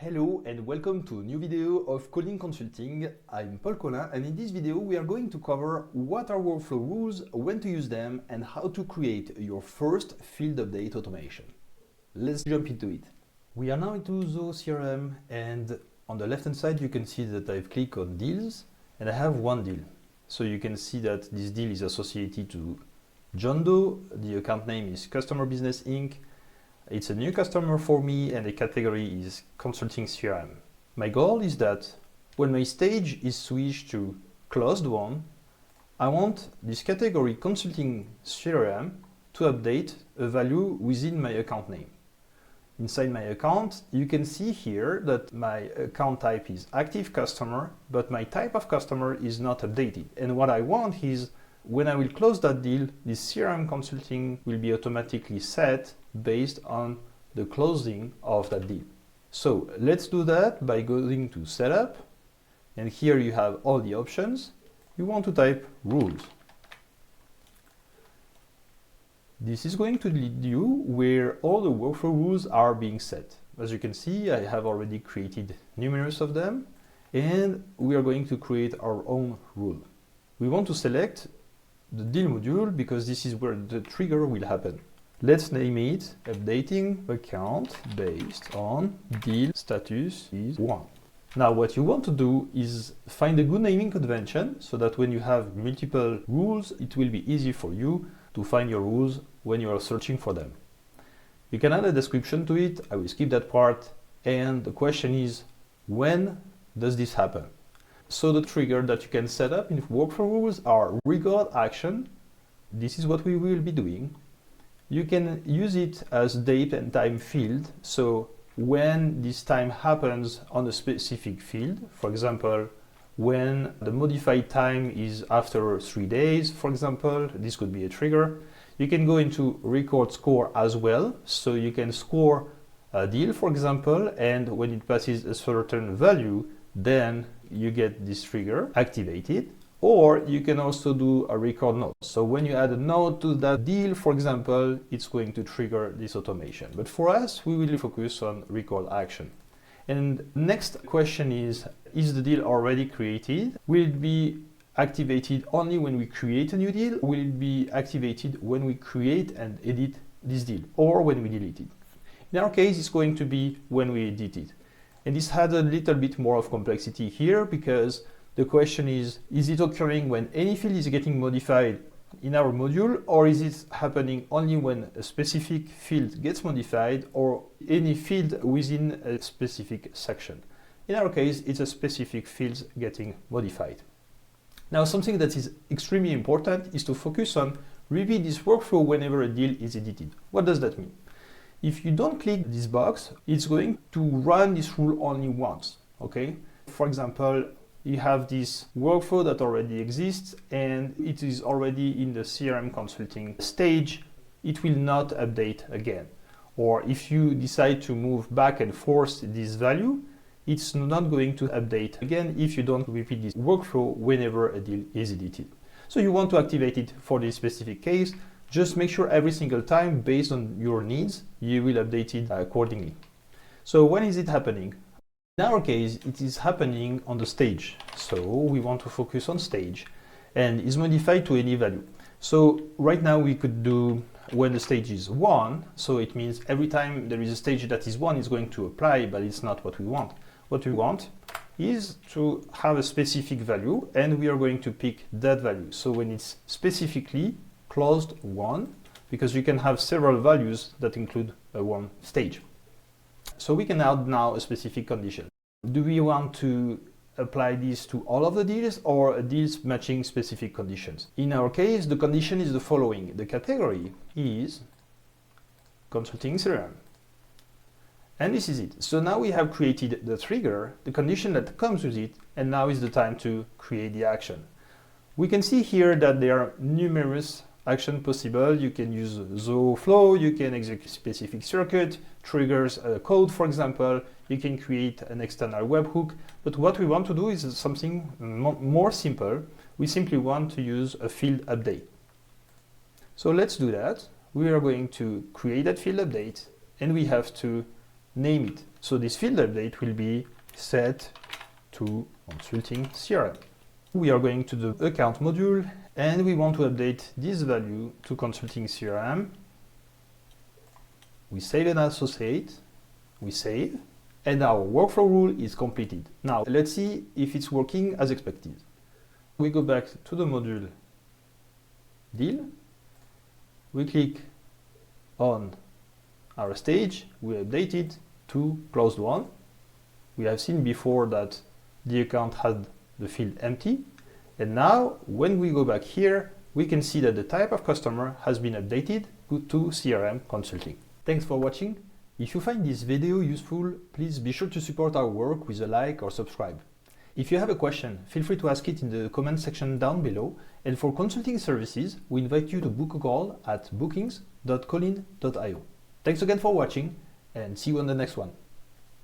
Hello and welcome to a new video of Colean Consulting. I'm Colean, and in this video we are going to cover what are workflow rules, when to use them, and how to create your first field update automation. Let's jump into it. We are now into Zoho CRM, and on the left hand side you can see that I've clicked on deals and I have one deal. So you can see that this deal is associated to John Doe. The account name is Customer Business Inc. It's a new customer for me and the category is Consulting CRM. My goal is that when my stage is switched to closed one, I want this category Consulting CRM to update a value within my account name. Inside my account, you can see here that my account type is active customer, but my type of customer is not updated. And what I want is when I will close that deal, this CRM consulting will be automatically set based on the closing of that deal. So let's do that by going to setup, and here you have all the options. You want to type rules. This is going to lead you where all the workflow rules are being set. As you can see, I have already created numerous of them, and we are going to create our own rule. We want to select the deal module because this is where the trigger will happen. Let's name it updating account based on deal status is 1. Now what you want to do is find a good naming convention so that when you have multiple rules, it will be easy for you to find your rules when you are searching for them. You can add a description to it. I will skip that part. And the question is, when does this happen? So the trigger that you can set up in workflow rules are record action. This is what we will be doing. You can use it as date and time field. So when this time happens on a specific field, for example, when the modified time is after 3 days, for example, this could be a trigger. You can go into record score as well. So you can score a deal, for example, and when it passes a certain value, then you get this trigger activated. Or you can also do a record note. So when you add a note to that deal, for example, it's going to trigger this automation. But for us, we will focus on record action. And next question is the deal already created? Will it be activated only when we create a new deal? Will it be activated when we create and edit this deal or when we delete it? In our case, it's going to be when we edit it. And this had a little bit more of complexity here because the question is it occurring when any field is getting modified in our module, or is it happening only when a specific field gets modified or any field within a specific section? In our case, it's a specific field getting modified. Now, something that is extremely important is to focus on repeat this workflow whenever a deal is edited. What does that mean? If you don't click this box, it's going to run this rule only once, okay? For example, you have this workflow that already exists and it is already in the CRM consulting stage. It will not update again. Or if you decide to move back and forth this value, it's not going to update again if you don't repeat this workflow whenever a deal is edited. So you want to activate it for this specific case. Just make sure every single time, based on your needs, you will update it accordingly. So when is it happening? In our case, it is happening on the stage. So we want to focus on stage and is modified to any value. So right now we could do when the stage is 1. So it means every time there is a stage that is 1, it's going to apply, but it's not what we want. What we want is to have a specific value and we are going to pick that value. So when it's specifically closed 1, because you can have several values that include one stage. So we can add now a specific condition. Do we want to apply this to all of the deals or deals matching specific conditions? In our case, the condition is the following. The category is Consulting CRM. And this is it. So now we have created the trigger, the condition that comes with it, and now is the time to create the action. We can see here that there are numerous action possible. You can use Zoho Flow, you can execute specific circuit, triggers a code, for example, you can create an external webhook. But what we want to do is something more simple. We simply want to use a field update. So let's do that. We are going to create that field update and we have to name it. So this field update will be set to consulting CRM. We are going to the account module and we want to update this value to consulting CRM. We save and associate, we save, and our workflow rule is completed. Now let's see if it's working as expected. We go back to the module deal, we click on our stage, we update it to closed one. We have seen before that the account had the field empty, and now when we go back here, we can see that the type of customer has been updated to CRM Consulting. Thanks for watching. If you find this video useful, please be sure to support our work with a like or subscribe. If you have a question, feel free to ask it in the comment section down below, and for consulting services, we invite you to book a call at bookings.colean.io. Thanks again for watching, and see you on the next one.